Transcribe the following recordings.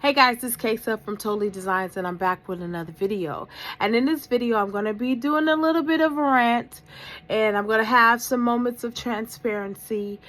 Hey guys, this is Kaysa from Totally Designs, and I'm back with another video. And in this video, I'm going to be doing a little bit of a rant, and I'm going to have some moments of transparency.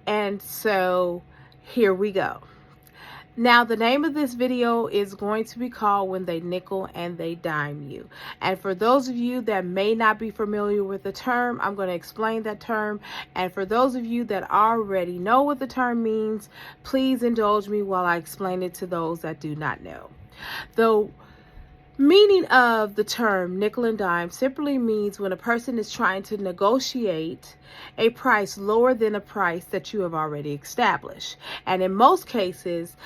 And so here we go. Now, the name of this video is going to be called When They Nickel and They Dime You. And for those of you that may not be familiar with the term, I'm going to explain that term. And for those of you that already know what the term means, please indulge me while I explain it to those that do not know. The meaning of the term nickel and dime simply means when a person is trying to negotiate a price lower than a price that you have already established. And in most cases,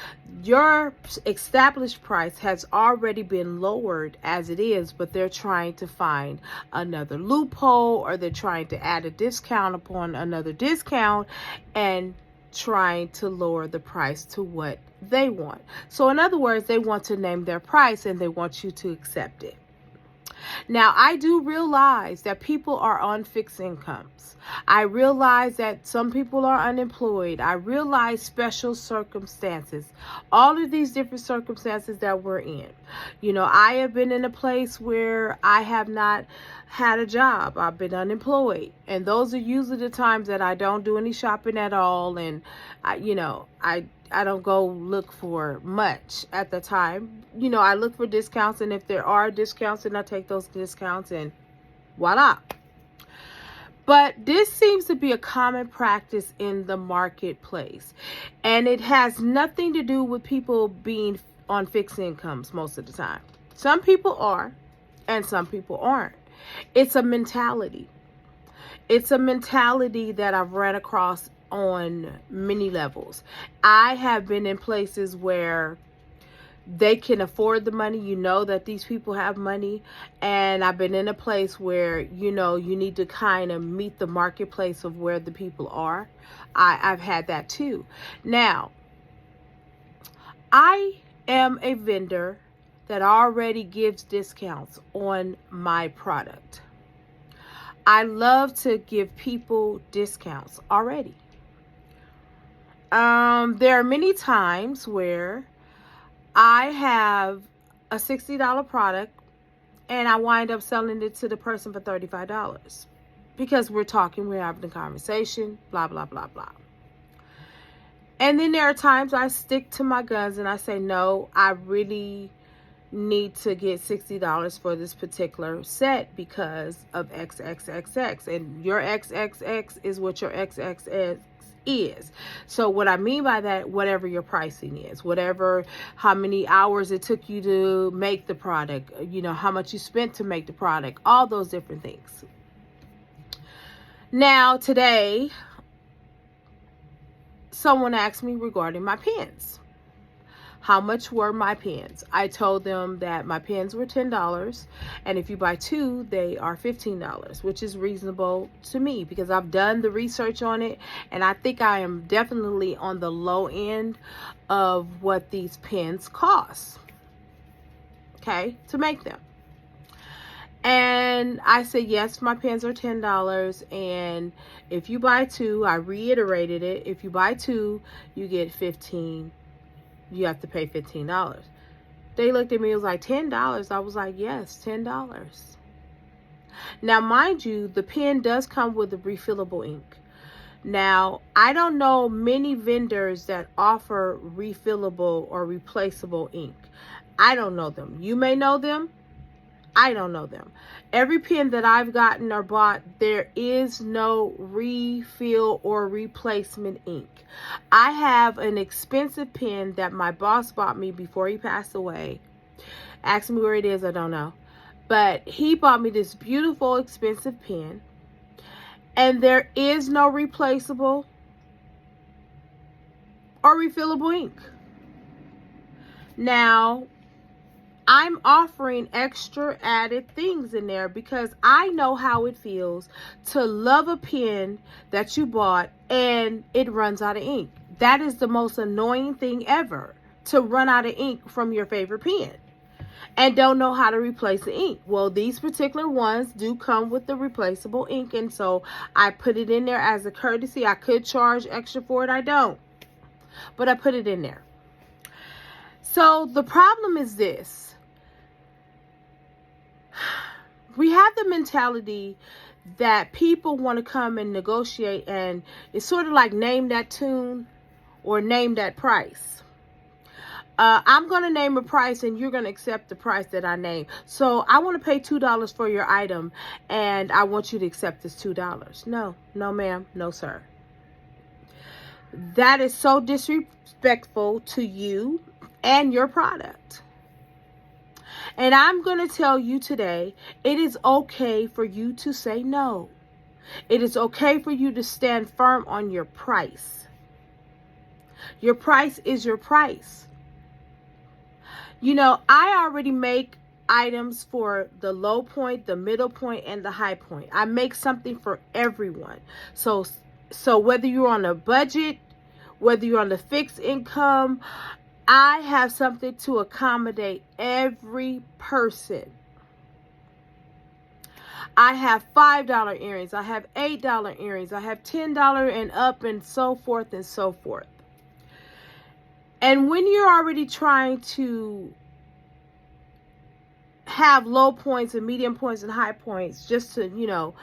your established price has already been lowered as it is, but they're trying to find another loophole, or they're trying to add a discount upon another discount and trying to lower the price to what they want. So in other words, they want to name their price and they want you to accept it. Now, I do realize that people are on fixed incomes. I realize that some people are unemployed. I realize special circumstances, all of these different circumstances that we're in. You know, I have been in a place where I have not had a job. I've been unemployed. And those are usually the times that I don't do any shopping at all. And, I don't go look for much at the time. You know, I look for discounts, and if there are discounts, then I take those discounts and voila. But this seems to be a common practice in the marketplace. And it has nothing to do with people being on fixed incomes most of the time. Some people are, and some people aren't. It's a mentality. It's a mentality that I've ran across on many levels. I have been in places where they can afford the money. You know that these people have money. And I've been in a place where, you know, you need to kind of meet the marketplace of where the people are. I've had that too. Now, I am a vendor that already gives discounts on my product. I love to give people discounts already. There are many times where I have a $60 product and I wind up selling it to the person for $35 because we're having a conversation, blah, blah, blah, blah. And then there are times I stick to my guns and I say, no, I really need to get $60 for this particular set because of XXXX, and your XXX is what your XXX is. So what I mean by that, whatever your pricing is, how many hours it took you to make the product, you know, how much you spent to make the product, all those different things. Now, today, someone asked me regarding my pens. How much were my pens? I told them that my pens were $10, and if you buy two, they are $15, which is reasonable to me because I've done the research on it, and I think I am definitely on the low end of what these pens cost, okay, to make them. And I said, yes, my pens are $10, and if you buy two, I reiterated it, if you buy two, you get $15. You have to pay $15. They looked at me, it was like $10. I was like, yes, $10. Now, mind you, the pen does come with a refillable ink. Now, I don't know many vendors that offer refillable or replaceable ink. I don't know them. You may know them. I don't know them. Every pen that I've gotten or bought, there is no refill or replacement ink. I have an expensive pen that my boss bought me before he passed away. Ask me where it is, I don't know. But he bought me this beautiful, expensive pen. And there is no replaceable or refillable ink. Now, I'm offering extra added things in there because I know how it feels to love a pen that you bought and it runs out of ink. That is the most annoying thing ever, to run out of ink from your favorite pen and don't know how to replace the ink. Well, these particular ones do come with the replaceable ink, and so I put it in there as a courtesy. I could charge extra for it. I don't, but I put it in there. So the problem is this. We have the mentality that people want to come and negotiate, and it's sort of like name that tune or name that price. I'm going to name a price and you're going to accept the price that I name. So I want to pay $2 for your item and I want you to accept this $2. No, no ma'am, no sir. That is so disrespectful to you and your product. And I'm going to tell you today, it is okay for you to say no. It is okay for you to stand firm on your price. Your price is your price. You know, I already make items for the low point, the middle point, and the high point. I make something for everyone. So whether you're on a budget, whether you're on the fixed income, I have something to accommodate every person. I have $5 earrings. I have $8 earrings. I have $10 and up, and so forth and so forth. And when you're already trying to have low points and medium points and high points just to, you know,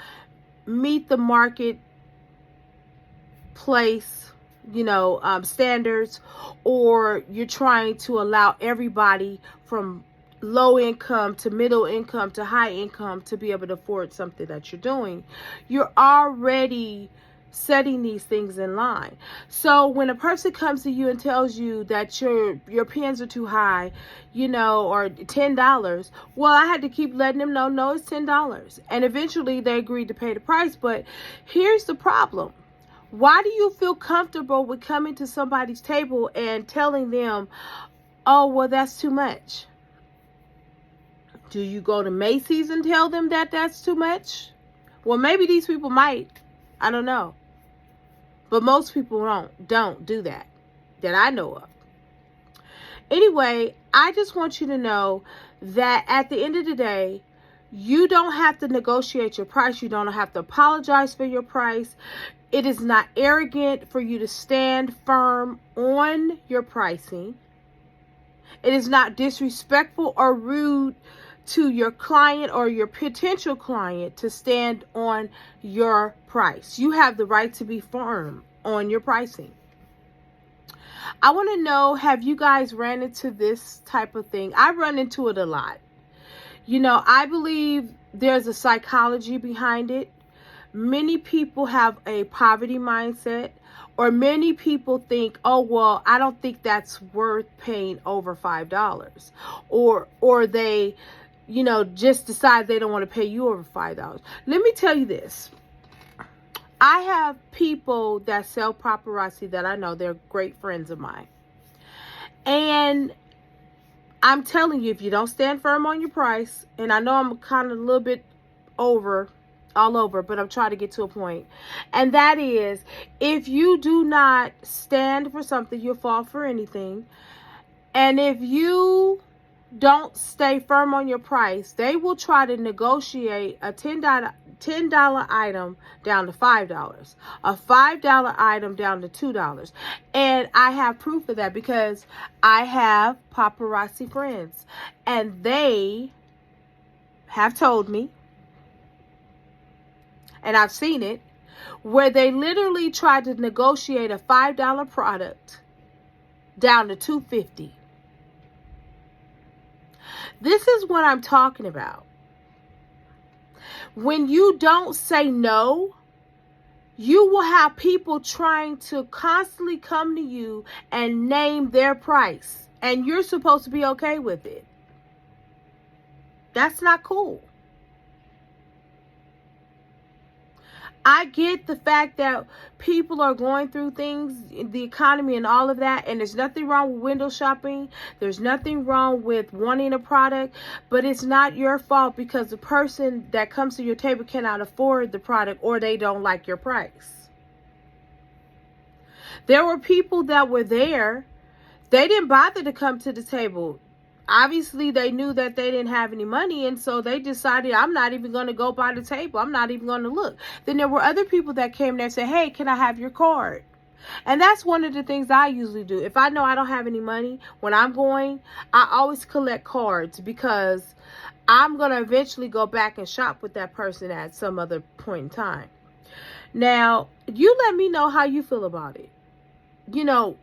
meet the market place, you know, standards, or you're trying to allow everybody from low income to middle income to high income to be able to afford something that you're doing, you're already setting these things in line. So when a person comes to you and tells you that your pens are too high, you know, or $10, well, I had to keep letting them know, no, it's $10. And eventually they agreed to pay the price. But here's the problem. Why do you feel comfortable with coming to somebody's table and telling them, oh, well, that's too much? Do you go to Macy's and tell them that that's too much? Well, maybe these people might. I don't know. But most people don't do that I know of. Anyway, I just want you to know that at the end of the day, you don't have to negotiate your price. You don't have to apologize for your price. It is not arrogant for you to stand firm on your pricing. It is not disrespectful or rude to your client or your potential client to stand on your price. You have the right to be firm on your pricing. I want to know, have you guys ran into this type of thing? I run into it a lot. You know, I believe there's a psychology behind it. Many people have a poverty mindset, or many people think, oh, well, I don't think that's worth paying over $5. Or they, you know, just decide they don't want to pay you over $5. Let me tell you this. I have people that sell paparazzi that I know, they're great friends of mine. And I'm telling you, if you don't stand firm on your price, and I know I'm kind of a little bit all over, but I'm trying to get to a point. And that is, if you do not stand for something, you'll fall for anything. And if you don't stay firm on your price, they will try to negotiate a $10 item down to $5, a $5 item down to $2. And I have proof of that because I have paparazzi friends, and they have told me, and I've seen it, where they literally tried to negotiate a $5 product down to $2.50. This is what I'm talking about. When you don't say no, you will have people trying to constantly come to you and name their price, and you're supposed to be okay with it. That's not cool. I get the fact that people are going through things, the economy and all of that, and there's nothing wrong with window shopping. There's nothing wrong with wanting a product, but it's not your fault because the person that comes to your table cannot afford the product or they don't like your price. There were people that were there. They didn't bother to come to the table. Obviously, they knew that they didn't have any money, and so they decided, I'm not even going to go by the table. I'm not even going to look. Then there were other people that came there and said, hey, can I have your card? And that's one of the things I usually do. If I know I don't have any money when I'm going, I always collect cards, because I'm going to eventually go back and shop with that person at some other point in time. Now, you let me know how you feel about it. You know,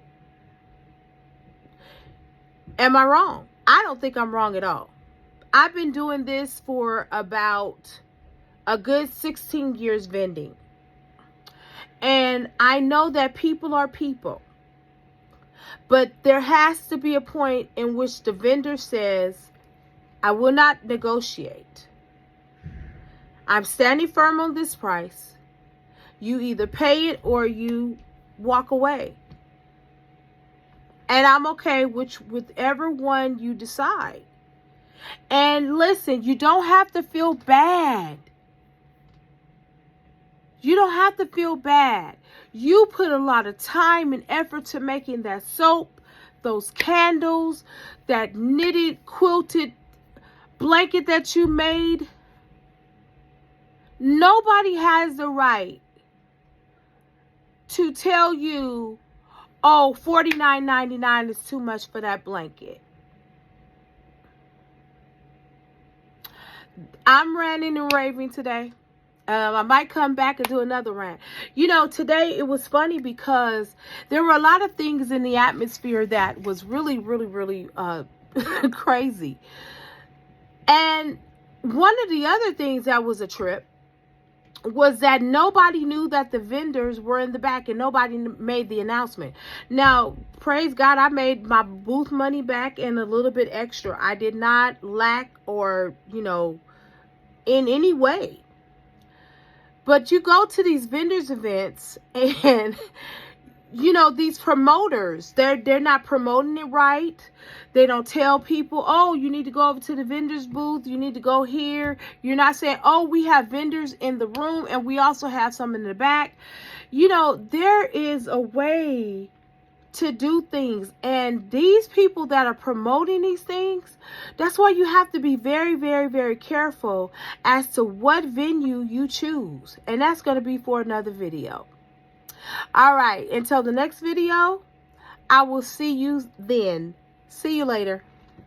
am I wrong? I don't think I'm wrong at all. I've been doing this for about a good 16 years vending. And I know that people are people. But there has to be a point in which the vendor says, I will not negotiate. I'm standing firm on this price. You either pay it or you walk away. And I'm okay with whichever one you decide. And listen, you don't have to feel bad. You don't have to feel bad. You put a lot of time and effort to making that soap, those candles, that knitted, quilted blanket that you made. Nobody has the right to tell you, oh, $49.99 is too much for that blanket. I'm ranting and raving today. I might come back and do another rant. You know, today it was funny because there were a lot of things in the atmosphere that was really, really, really crazy. And one of the other things that was a trip was that nobody knew that the vendors were in the back, and nobody made the announcement. Now, praise God, I made my booth money back and a little bit extra. I did not lack or, you know, in any way. But you go to these vendors events and, you know, these promoters, they're not promoting it right. They don't tell people, oh, you need to go over to the vendor's booth. You need to go here. You're not saying, oh, we have vendors in the room and we also have some in the back. You know, there is a way to do things. And these people that are promoting these things, that's why you have to be very, very, very careful as to what venue you choose. And that's going to be for another video. All right. Until the next video, I will see you then. See you later.